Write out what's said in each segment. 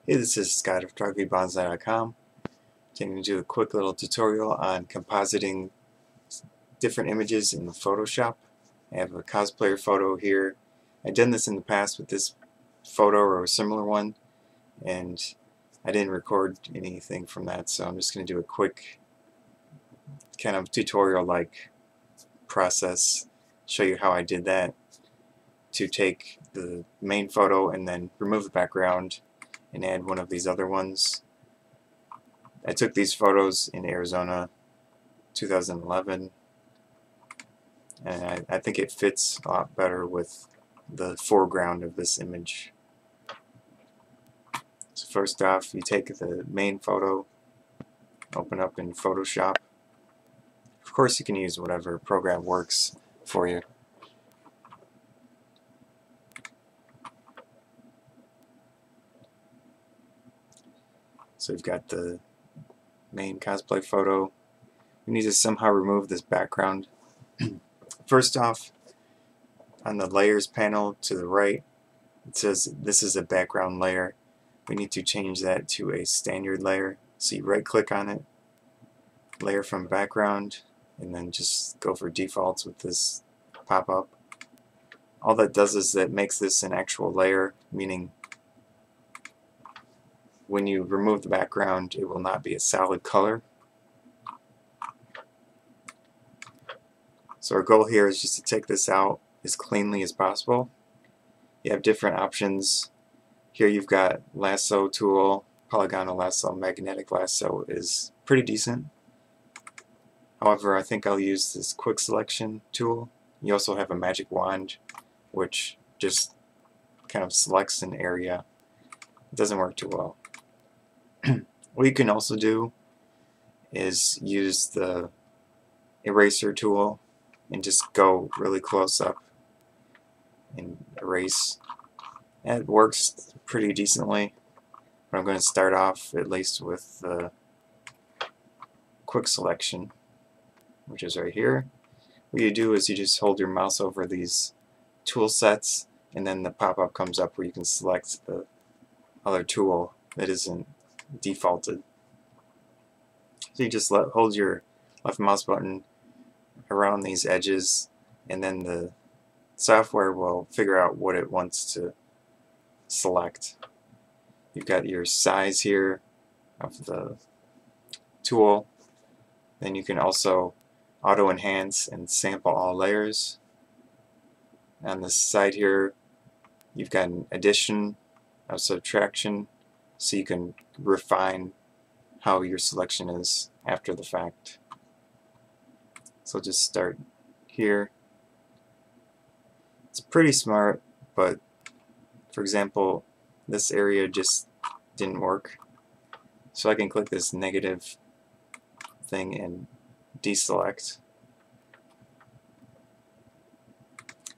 Hey, this is Scott of photography.bonsai.com. I'm going to do a quick little tutorial on compositing different images in Photoshop. I have a cosplayer photo here. I've done this in the past with this photo or a similar one, and I didn't record anything from that, so I'm just going to do a quick kind of tutorial-like process, show you how I did that, to take the main photo and then remove the background and add one of these other ones. I took these photos in Arizona 2011, and I think it fits a lot better with the foreground of this image. So first off, you take the main photo, open up in Photoshop. Of course you can use whatever program works for you. So you've got the main cosplay photo. We need to somehow remove this background. First off, on the layers panel to the right, it says this is a background layer. We need to change that to a standard layer. So you right click on it, layer from background, and then just go for defaults with this pop-up. All that does is that makes this an actual layer, meaning when you remove the background, it will not be a solid color. So our goal here is just to take this out as cleanly as possible. You have different options. Here you've got lasso tool, polygonal lasso, magnetic lasso is pretty decent. However, I think I'll use this quick selection tool. You also have a magic wand, which just kind of selects an area. It doesn't work too well. What you can also do is use the eraser tool and just go really close up and erase. That works pretty decently, but I'm going to start off at least with the quick selection, which is right here. What you do is you just hold your mouse over these tool sets, and then the pop-up comes up where you can select the other tool that isn't defaulted. So you just hold your left mouse button around these edges, and then the software will figure out what it wants to select. You've got your size here of the tool. Then you can also auto enhance and sample all layers. On this side here, you've got an addition of subtraction, so you can refine how your selection is after the fact. So just start here. It's pretty smart, but for example, this area just didn't work. So I can click this negative thing and deselect.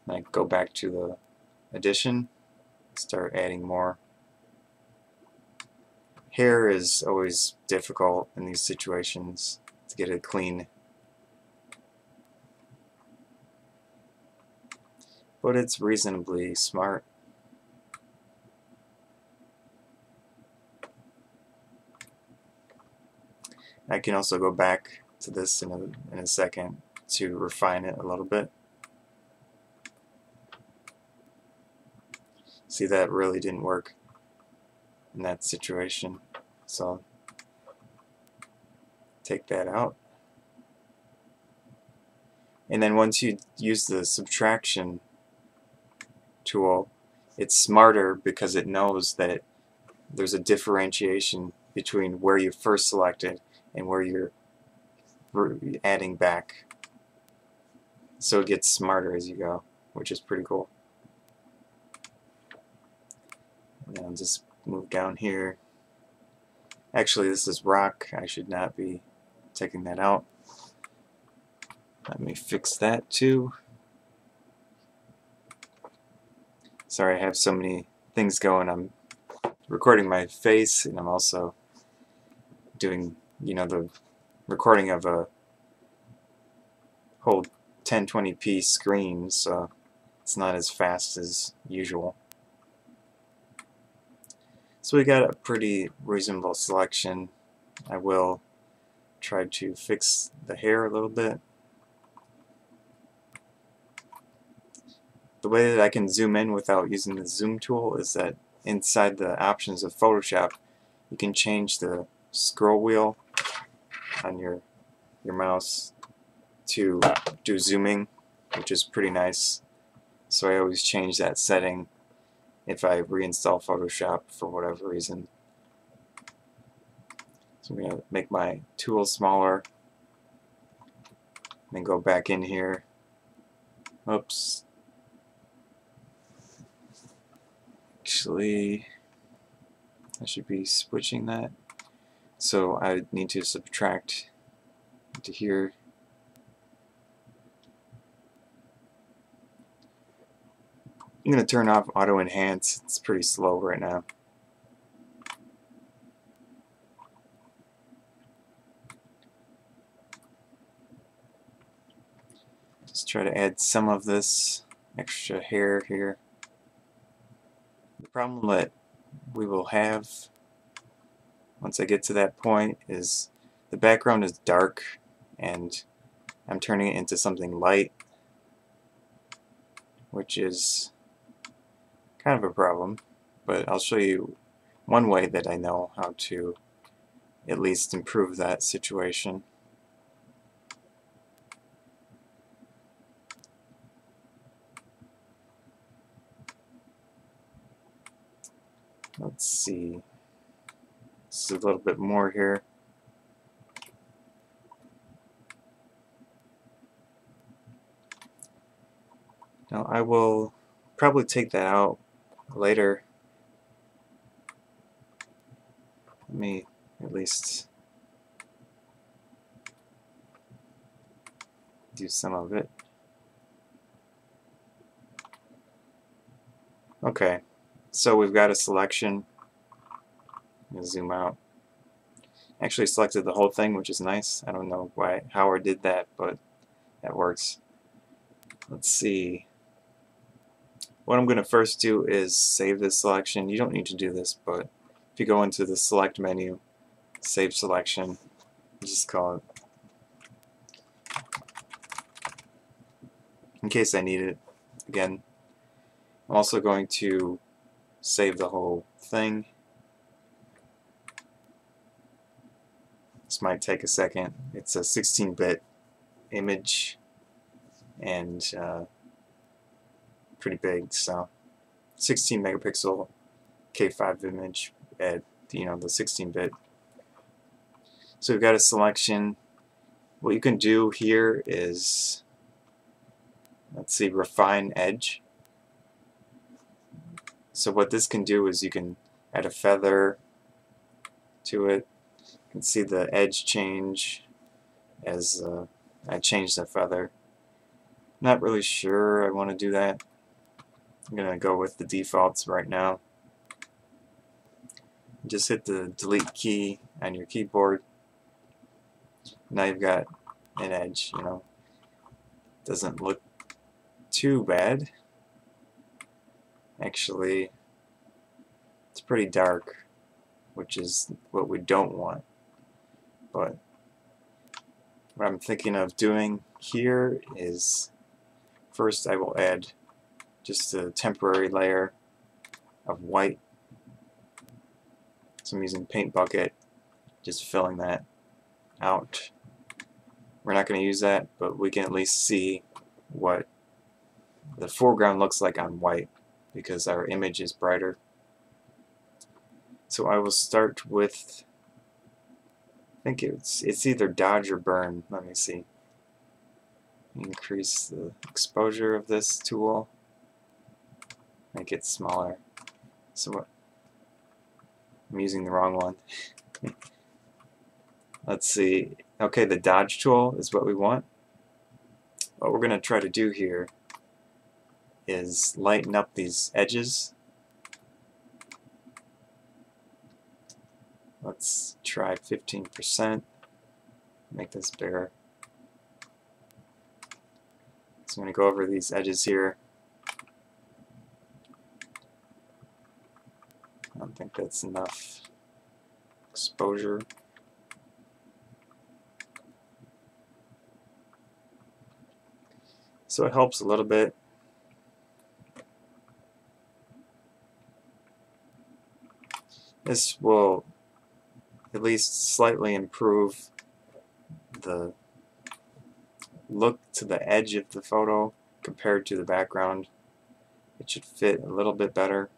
And I go back to the addition, start adding more. Hair is always difficult in these situations to get it clean, but it's reasonably smart. I can also go back to this in a second to refine it a little bit. See, that really didn't work in that situation, so take that out. And then once you use the subtraction tool, it's smarter because it knows that there's a differentiation between where you first selected and where you're adding back. So it gets smarter as you go, which is pretty cool. And then I'll just move down here. Actually, this is rock. I should not be taking that out. Let me fix that too. Sorry, I have so many things going. I'm recording my face, and I'm also doing, the recording of a whole 1080p screen, so it's not as fast as usual. So we got a pretty reasonable selection. I will try to fix the hair a little bit. The way that I can zoom in without using the zoom tool is that inside the options of Photoshop you can change the scroll wheel on your mouse to do zooming, which is pretty nice. So I always change that setting if I reinstall Photoshop for whatever reason. So I'm going to make my tool smaller, then go back in here. Oops. Actually, I should be switching that. So I need to subtract to here. I'm going to turn off auto enhance. It's pretty slow right now. Just try to add some of this extra hair here. The problem that we will have once I get to that point is the background is dark and I'm turning it into something light, which is kind of a problem, but I'll show you one way that I know how to at least improve that situation. Let's see. This is a little bit more here. Now I will probably take that out later. Let me at least do some of it. Okay, so we've got a selection. I'm going to zoom out. Actually selected the whole thing, which is nice. I don't know how I did that, but that works. Let's see. What I'm going to first do is save this selection. You don't need to do this, but if you go into the select menu, save selection, just call it, in case I need it again. I'm also going to save the whole thing. This might take a second. It's a 16-bit image and pretty big, so 16 megapixel K5 image at the 16-bit. So we've got a selection. What you can do here is, let's see, refine edge. So what this can do is you can add a feather to it. You can see the edge change as I change the feather. Not really sure I want to do that. I'm going to go with the defaults right now. Just hit the delete key on your keyboard. Now you've got an edge, Doesn't look too bad. Actually, it's pretty dark, which is what we don't want. But what I'm thinking of doing here is, first I will add just a temporary layer of white. So I'm using Paint Bucket, just filling that out. We're not going to use that, but we can at least see what the foreground looks like on white because our image is brighter. So I will start with, I think it's either dodge or burn. Let me see. Increase the exposure of this tool. Make it smaller. So what? I'm using the wrong one. Let's see. Okay, the dodge tool is what we want. What we're going to try to do here is lighten up these edges. Let's try 15%. Make this bigger. So I'm going to go over these edges here. I don't think that's enough exposure. So it helps a little bit. This will at least slightly improve the look to the edge of the photo compared to the background. It should fit a little bit better.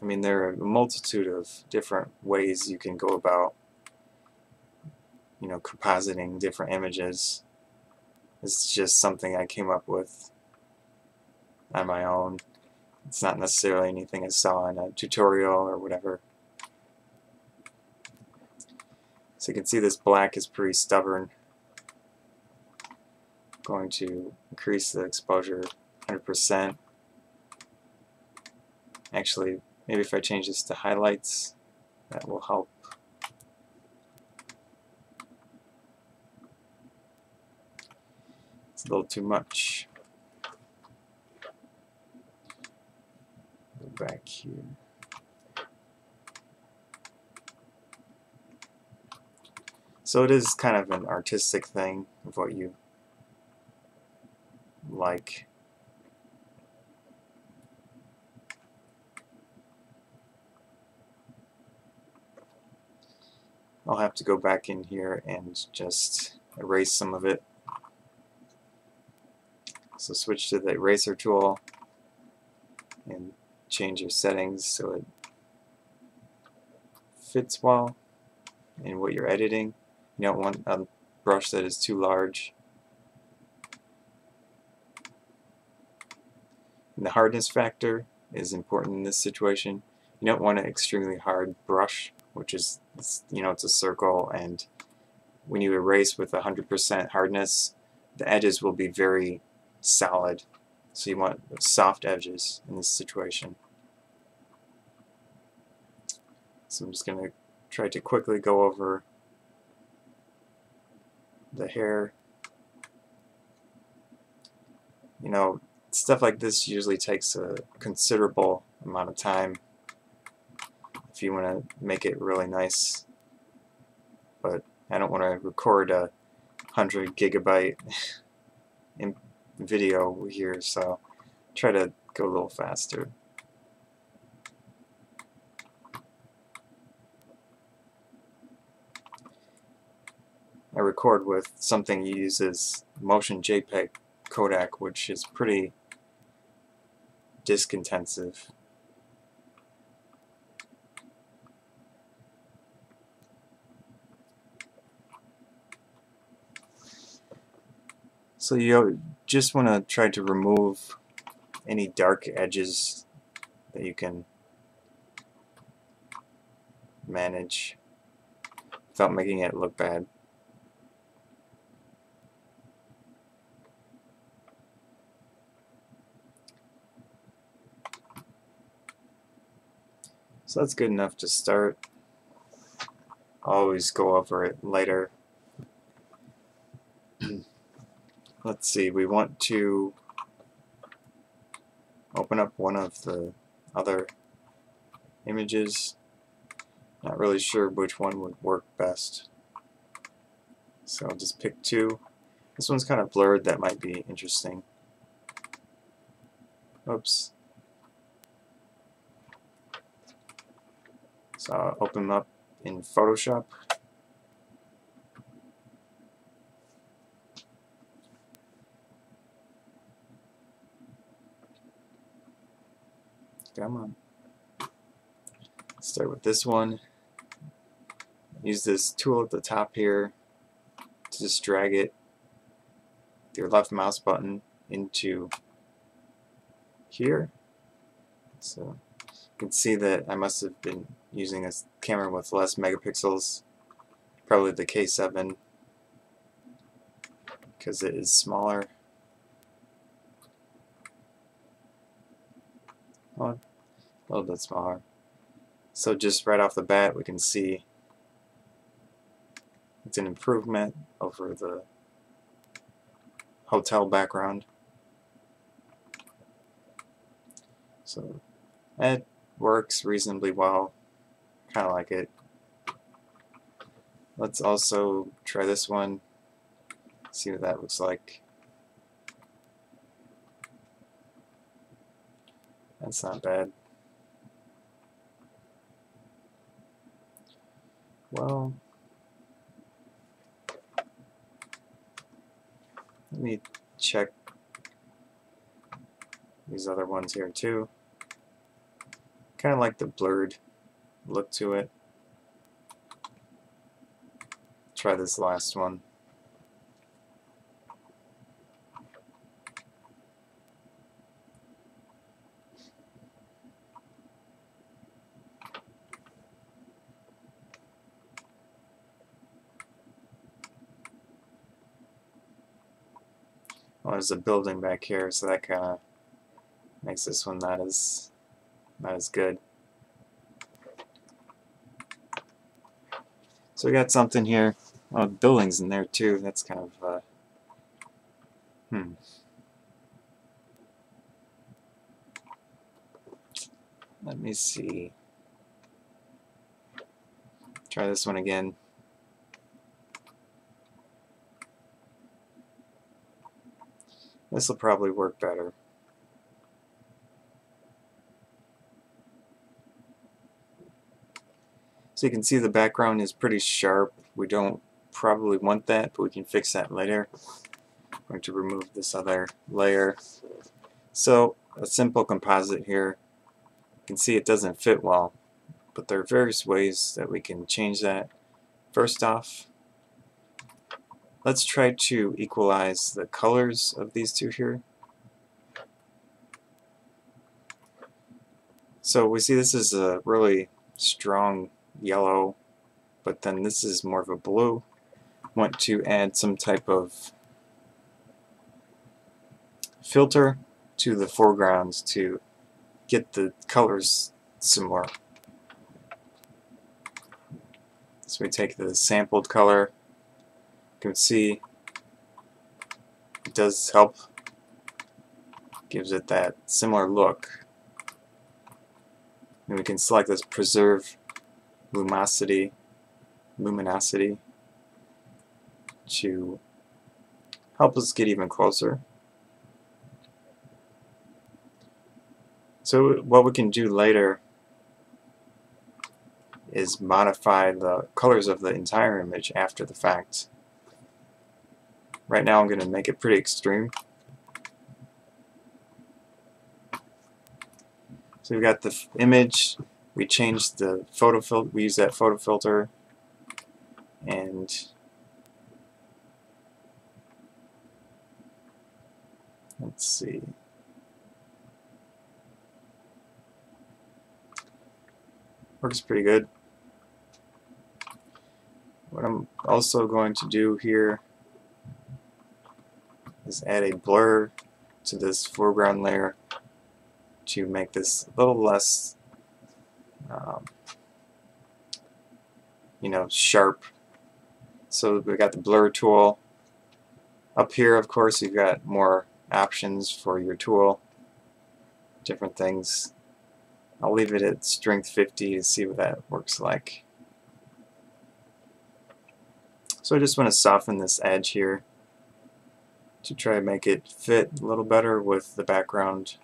I mean, there are a multitude of different ways you can go about, compositing different images. It's just something I came up with on my own. It's not necessarily anything I saw in a tutorial or whatever. So you can see this black is pretty stubborn. I'm going to increase the exposure 100%. Actually, maybe if I change this to highlights, that will help. It's a little too much. Go back here. So it is kind of an artistic thing of what you like. I'll have to go back in here and just erase some of it. So switch to the eraser tool and change your settings so it fits well in what you're editing. You don't want a brush that is too large. And the hardness factor is important in this situation. You don't want an extremely hard brush, which is, it's a circle, and when you erase with 100% hardness, the edges will be very solid. So you want soft edges in this situation. So I'm just going to try to quickly go over the hair. Stuff like this usually takes a considerable amount of time if you want to make it really nice, but I don't want to record a 100 gigabyte video here, so try to go a little faster. I record with something that uses motion JPEG codec, which is pretty disk intensive. So you just want to try to remove any dark edges that you can manage without making it look bad. So that's good enough to start. I'll always go over it later. Let's see, we want to open up one of the other images. Not really sure which one would work best. So I'll just pick two. This one's kind of blurred, that might be interesting. Oops. So I'll open them up in Photoshop. Come on. Start with this one. Use this tool at the top here to just drag it with your left mouse button into here. So you can see that I must have been using a camera with less megapixels, probably the K7, because it is smaller. Well, a little bit smaller. So just right off the bat we can see it's an improvement over the hotel background. So that works reasonably well. Kind of like it. Let's also try this one, see what that looks like. That's not bad. Well, let me check these other ones here too. Kind of like the blurred look to it. Try this last one. Well, there's a building back here, so that kind of makes this one not as good. So we got something here. Oh, buildings in there too. That's kind of Let me see. Try this one again. This will probably work better. So you can see the background is pretty sharp. We don't probably want that, but we can fix that later. I'm going to remove this other layer. So a simple composite here. You can see it doesn't fit well, but there are various ways that we can change that. First off, let's try to equalize the colors of these two here. So we see this is a really strong yellow, but then this is more of a blue. Want to add some type of filter to the foregrounds to get the colors similar. So we take the sampled color. You can see it does help, gives it that similar look. And we can select this preserve luminosity to help us get even closer. So what we can do later is modify the colors of the entire image after the fact. Right now I'm going to make it pretty extreme. So we've got the image, we changed the photo filter, we use that photo filter, and let's see. Works pretty good. What I'm also going to do here is add a blur to this foreground layer to make this a little less sharp. So we got the blur tool. Up here, of course, you've got more options for your tool, different things. I'll leave it at strength 50 to see what that works like. So I just want to soften this edge here to try to make it fit a little better with the background.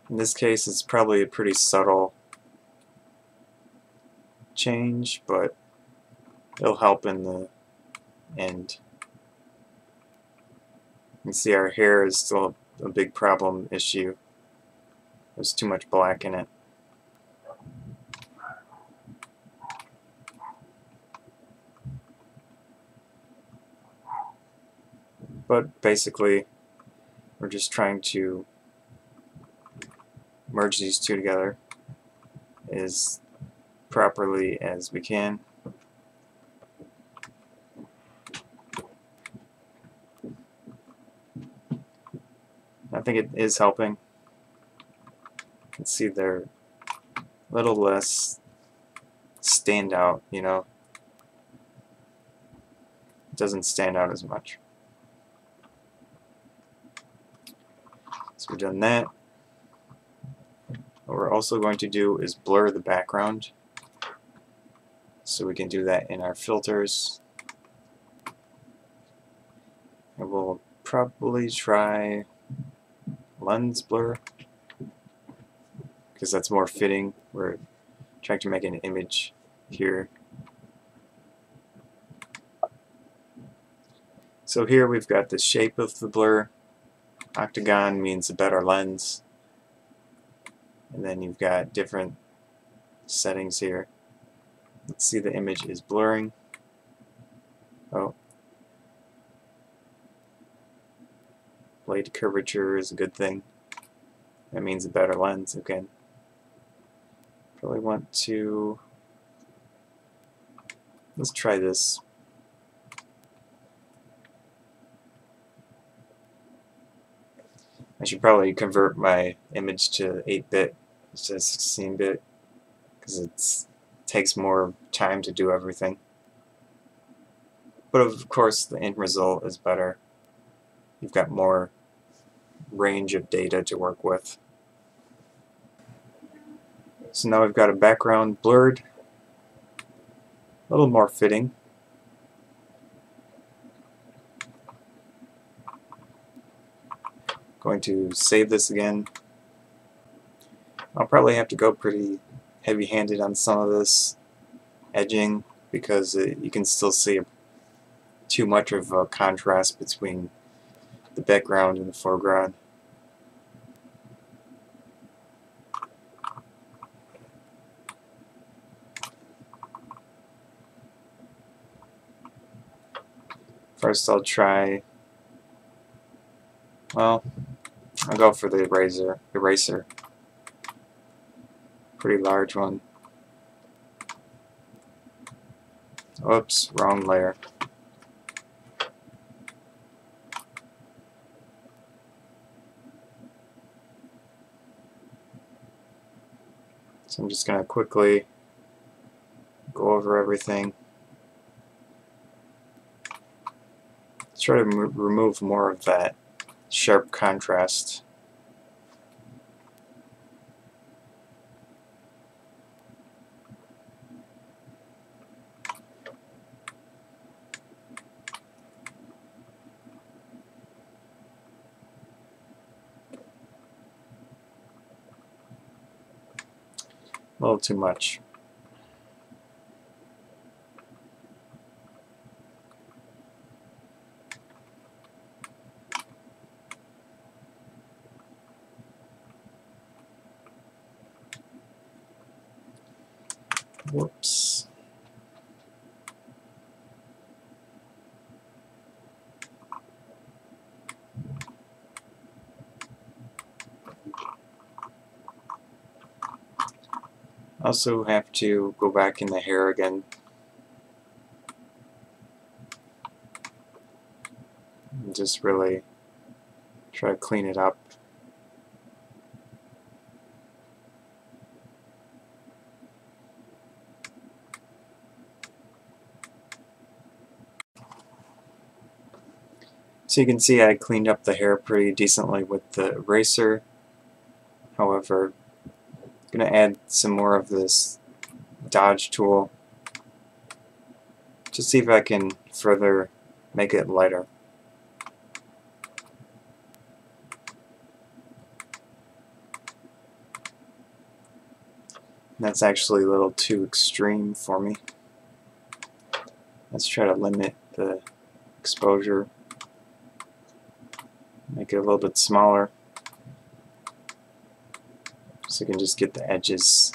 In this case, it's probably a pretty subtle change, but it'll help in the end. You can see our hair is still a big problem issue. There's too much black in it. But basically, we're just trying to merge these two together as properly as we can. I think it is helping. You can see they're a little less stand out, you know. It doesn't stand out as much. So we've done that. What we're also going to do is blur the background. So we can do that in our filters. And we'll probably try lens blur, because that's more fitting. We're trying to make an image here. So here we've got the shape of the blur. Octagon means a better lens. And then you've got different settings here. Let's see, the image is blurring. Oh. Blade curvature is a good thing. That means a better lens again. Probably want to... Let's try this. I should probably convert my image to 8-bit instead of 16-bit, because it takes more time to do everything. But of course the end result is better. You've got more range of data to work with. So now we've got a background blurred, a little more fitting. Going to save this again. I'll probably have to go pretty heavy-handed on some of this edging, because you can still see too much of a contrast between the background and the foreground. First I'll try, well, I'll go for the eraser. Pretty large one. Oops, wrong layer. So I'm just going to quickly go over everything. Let's try to remove more of that sharp contrast. A little too much. Whoops. Also have to go back in the hair again. And just really try to clean it up. So you can see I cleaned up the hair pretty decently with the eraser. However, I'm going to add some more of this dodge tool to see if I can further make it lighter. That's actually a little too extreme for me. Let's try to limit the exposure. Make it a little bit smaller, so you can just get the edges.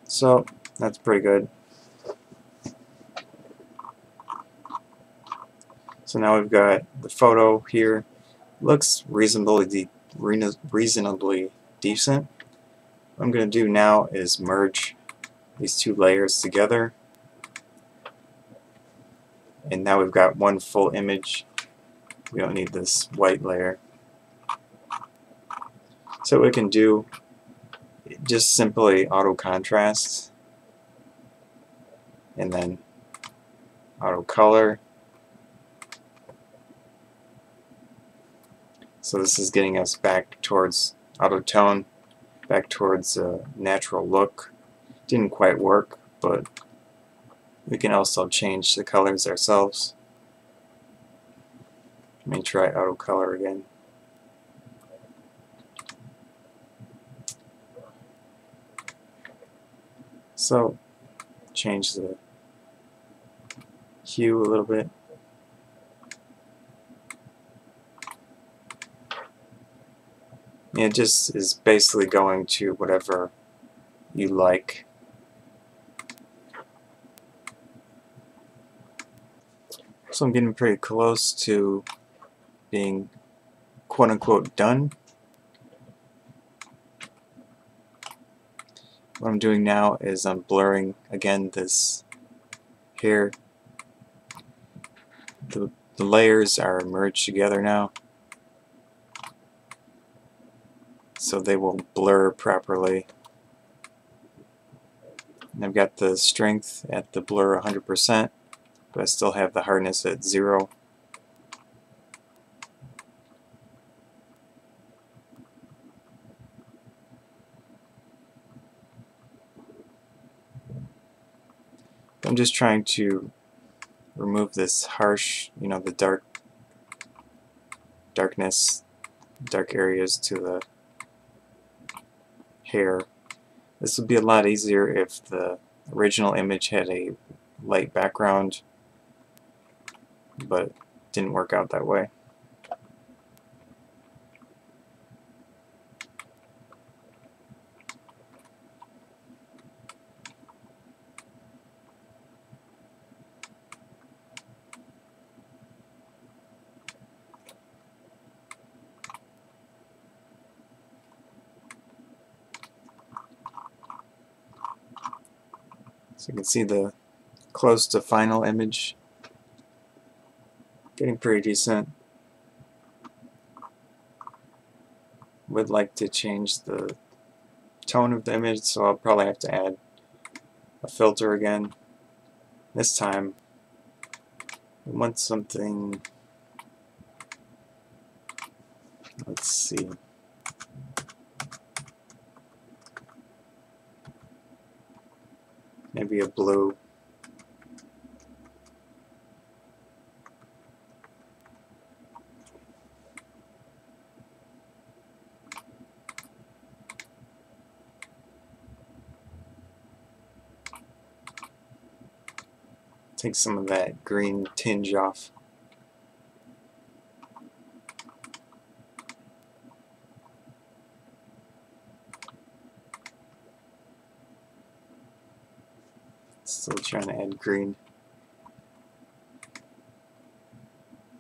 So that's pretty good. So now we've got the photo here. Looks reasonably decent. What I'm going to do now is merge these two layers together, and now we've got one full image. We don't need this white layer. So what we can do, just simply auto contrast and then auto color. So this is getting us back towards auto tone, back towards a natural look. Didn't quite work, but we can also change the colors ourselves. Let me try auto color again. So change the hue a little bit. And it just is basically going to whatever you like. So I'm getting pretty close to being quote-unquote done. What I'm doing now is I'm blurring again this hair. The layers are merged together now, so they will blur properly. And I've got the strength at the blur 100%, but I still have the hardness at 0. I'm just trying to remove this harsh, the darkness, dark areas to the hair. This would be a lot easier if the original image had a light background, but it didn't work out that way. So you can see the close to final image getting pretty decent. Would like to change the tone of the image, so I'll probably have to add a filter again. This time we want something, let's see, maybe a blue. Take some of that green tinge off. Still trying to add green.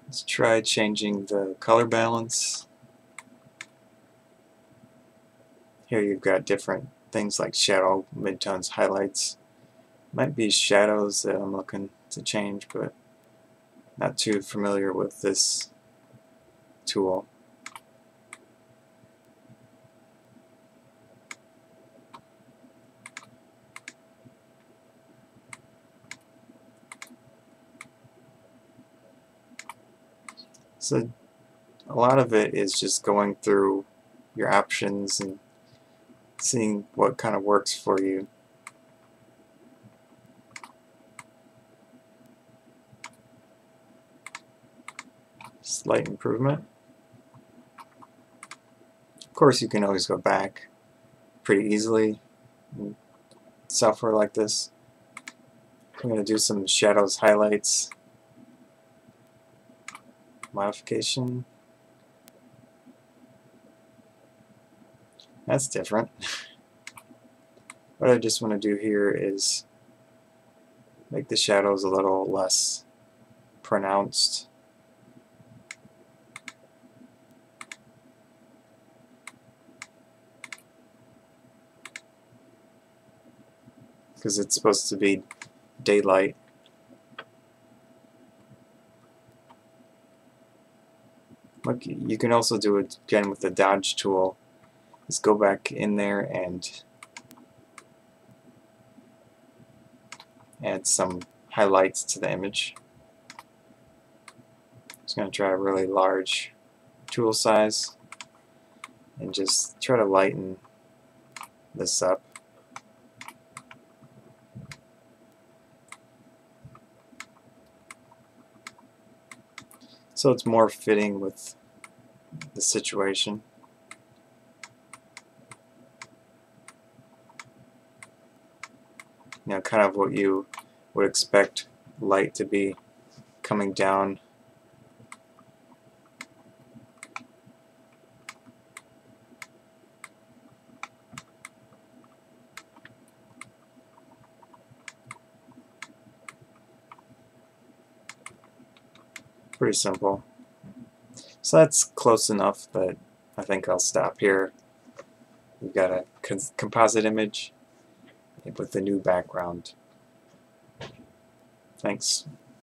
Let's try changing the color balance. Here you've got different things like shadow, midtones, highlights. Might be shadows that I'm looking to change, but not too familiar with this tool. So a lot of it is just going through your options and seeing what kind of works for you. Slight improvement. Of course, you can always go back pretty easily in software like this. I'm going to do some shadows, highlights, modification. That's different. What I just want to do here is make the shadows a little less pronounced. because it's supposed to be daylight. Look, you can also do it again with the dodge tool. Just go back in there and add some highlights to the image. Just going to try a really large tool size and just try to lighten this up. So it's more fitting with the situation. You know, kind of what you would expect light to be coming down. Pretty simple. So that's close enough that I think I'll stop here. We've got a composite image with the new background. Thanks.